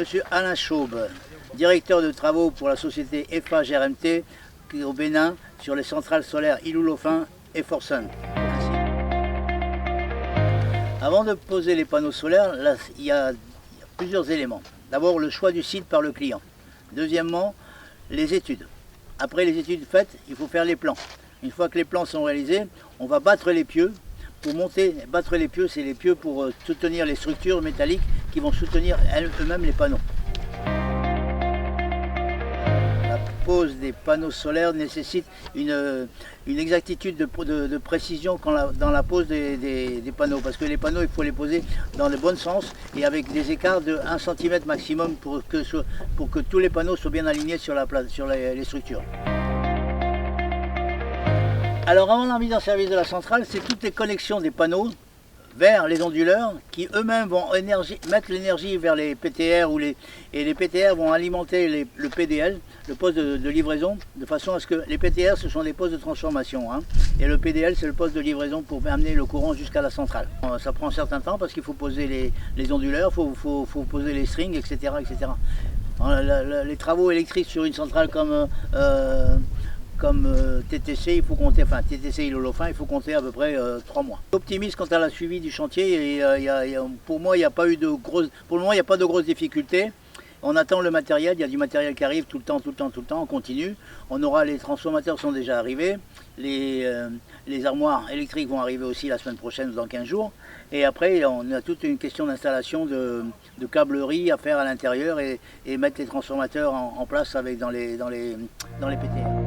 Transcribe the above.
Monsieur Alain Chaube, directeur de travaux pour la société EFA GRMT au Bénin sur les centrales solaires Ilou-Lofin et Forsun. Avant de poser les panneaux solaires, là, il y a plusieurs éléments. D'abord, le choix du site par le client. Deuxièmement, les études. Après les études faites, il faut faire les plans. Une fois que les plans sont réalisés, on va battre les pieux. Pour monter, battre les pieux, c'est les pieux pour soutenir les structures métalliques qui vont soutenir eux-mêmes les panneaux. La pose des panneaux solaires nécessite une exactitude de précision dans la pose des panneaux, parce que les panneaux, il faut les poser dans le bon sens et avec des écarts de 1 cm maximum pour que tous les panneaux soient bien alignés sur les structures. Alors avant la mise en service de la centrale, c'est toutes les connexions des panneaux vers les onduleurs qui eux-mêmes vont mettre l'énergie vers les PTR et les PTR vont alimenter le PDL, le poste de livraison, de façon à ce que les PTR ce sont des postes de transformation et le PDL c'est le poste de livraison pour amener le courant jusqu'à la centrale. Ça prend un certain temps parce qu'il faut poser les onduleurs, il faut poser les strings, etc. Les travaux électriques sur une centrale comme TTC, il faut compter, enfin TTC Ilou-Lofin, il faut compter à peu près 3 mois. Optimiste quant à la suivi du chantier, et, pour moi il n'y a pas eu de grosses, pour le moment il n'y a pas de grosses difficultés. On attend le matériel, il y a du matériel qui arrive tout le temps, on continue. Les transformateurs sont déjà arrivés, les armoires électriques vont arriver aussi la semaine prochaine ou dans 15 jours. Et après on a toute une question d'installation de câblerie à faire à l'intérieur et mettre les transformateurs en place dans les PTR.